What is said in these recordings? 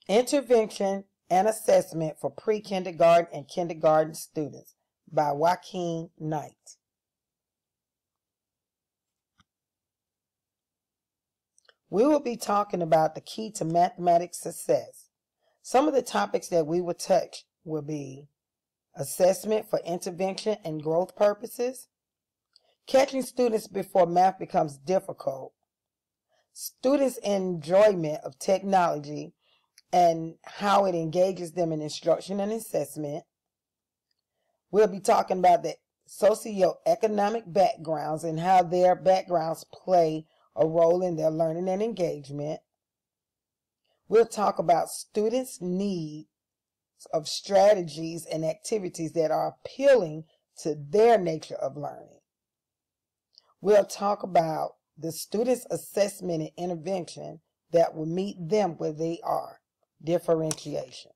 Intervention and Assessment for Pre-Kindergarten and Kindergarten Students by Joaquin Knight. We will be talking about the key to mathematics success. Some of the topics that we will touch will be assessment for intervention and growth purposes, catching students before math becomes difficult, students' enjoyment of technology and how it engages them in instruction and assessment. We'll be talking about the socioeconomic backgrounds and how their backgrounds play a role in their learning and engagement. We'll talk about students' needs of strategies and activities that are appealing to their nature of learning. We'll talk about the students' assessment and intervention that will meet them where they are, differentiation.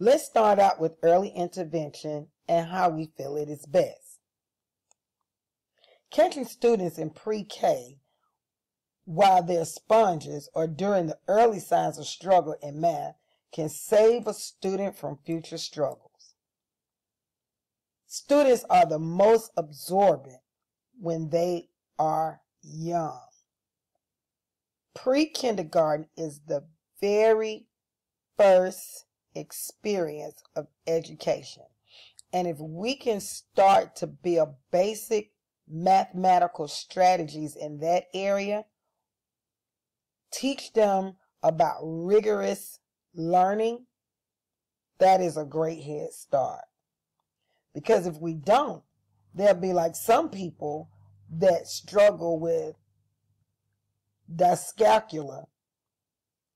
Let's start out with early intervention and how we feel it is best. Catching students in pre-K while they're sponges or during the early signs of struggle in math can save a student from future struggles. Students are the most absorbent when they are young. Pre-kindergarten is the very first experience of education. And if we can start to build basic mathematical strategies in that area, teach them about rigorous learning, that is a great head start. Because if we don't, they'll be like some people that struggle with dyscalculia,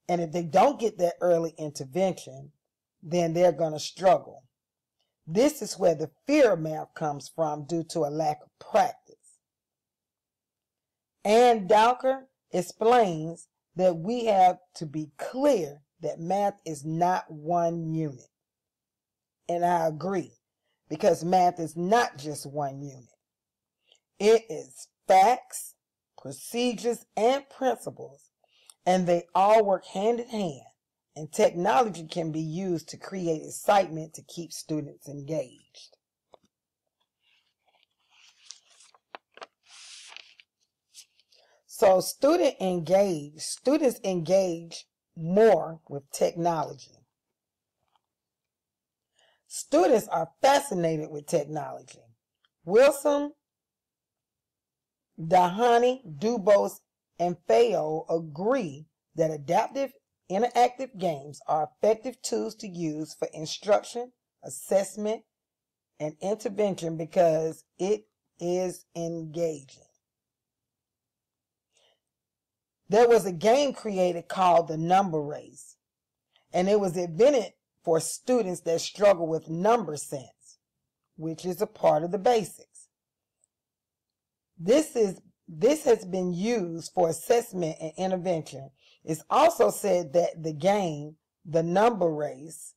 and if they don't get that early intervention, then they're going to struggle. This is where the fear of math comes from due to a lack of practice. Ann Dowker explains that we have to be clear that math is not one unit. And I agree, because math is not just one unit. It is facts, procedures, and principles, and they all work hand in hand, and technology can be used to create excitement to keep students engaged. So students engage more with technology. Students are fascinated with technology. Wilson, Dahani, Dubose, and Fayol agree that adaptive interactive games are effective tools to use for instruction, assessment, and intervention because it is engaging. There was a game created called The Number Race, and it was invented for students that struggle with number sense, which is a part of the basics. This has been used for assessment and intervention. It's also said that the game, The Number Race,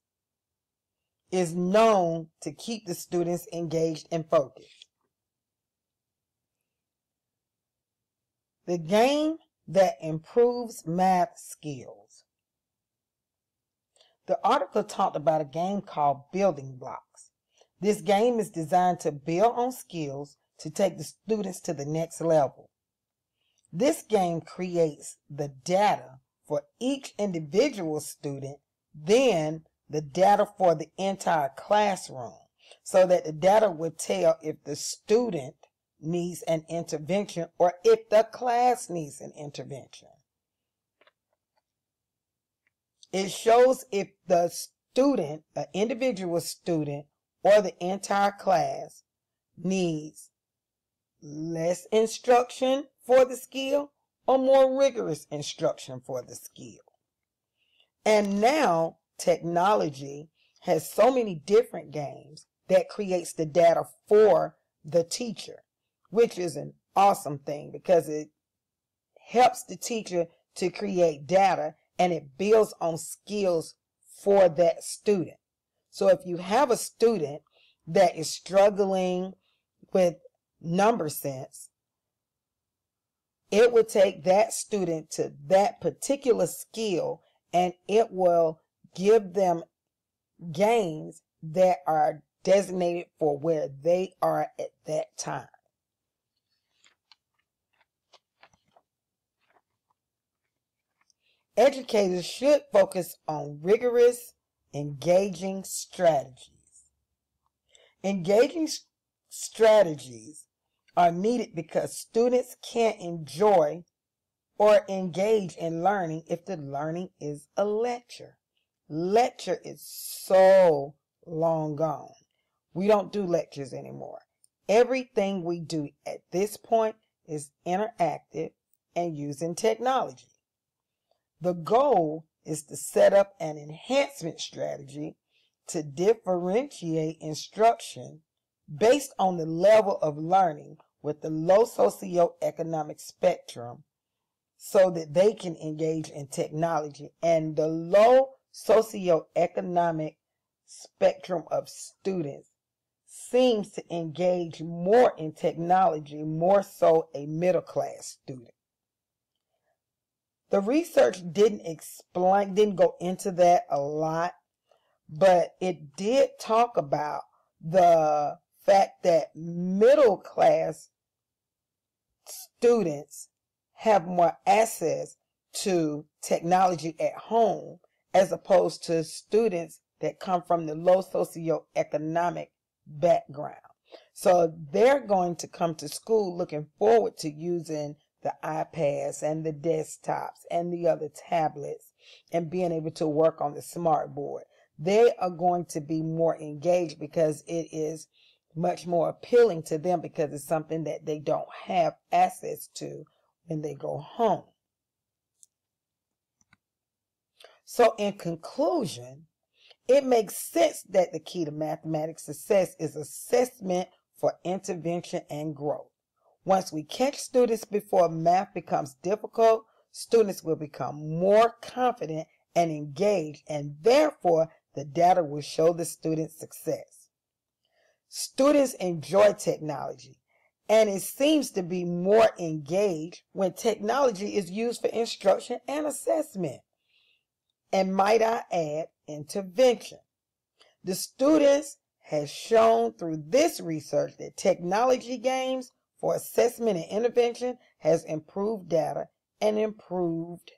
is known to keep the students engaged and focused. The game that improves math skills. The article talked about a game called Building Blocks. This game is designed to build on skills to take the students to the next level. This game creates the data for each individual student, then the data for the entire classroom, so that the data will tell if the student needs an intervention or if the class needs an intervention. It shows if the student, an individual student, or the entire class needs less instruction for the skill or more rigorous instruction for the skill. And now technology has so many different games that creates the data for the teacher, which is an awesome thing because it helps the teacher to create data and it builds on skills for that student. So if you have a student that is struggling with number sense, It will take that student to that particular skill, and it will give them games that are designated for where they are at that time. Educators should focus on rigorous, engaging strategies. Engaging strategies are needed because students can't enjoy or engage in learning if the learning is a lecture. Lecture is so long gone. We don't do lectures anymore. Everything we do at this point is interactive and using technology. The goal is to set up an enhancement strategy to differentiate instruction based on the level of learning with the low socioeconomic spectrum so that they can engage in technology. And the low socioeconomic spectrum of students seems to engage more in technology, more so a middle class student. The research didn't go into that a lot, but it did talk about the fact that middle class students have more access to technology at home as opposed to students that come from the low socioeconomic background. So they're going to come to school looking forward to using the iPads and the desktops and the other tablets and being able to work on the smart board. They are going to be more engaged because it is much more appealing to them because it's something that they don't have access to when they go home. So in conclusion, it makes sense that the key to mathematics success is assessment for intervention and growth. Once we catch students before math becomes difficult, students will become more confident and engaged, and therefore the data will show the student's success. Students enjoy technology, and it seems to be more engaged when technology is used for instruction and assessment. And might I add, intervention. The students have shown through this research that technology games for assessment and intervention has improved data and improved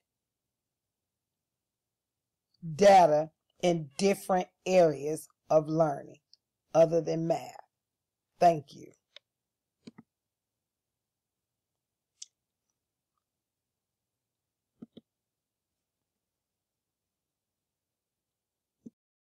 data in different areas of learning other than math. Thank you.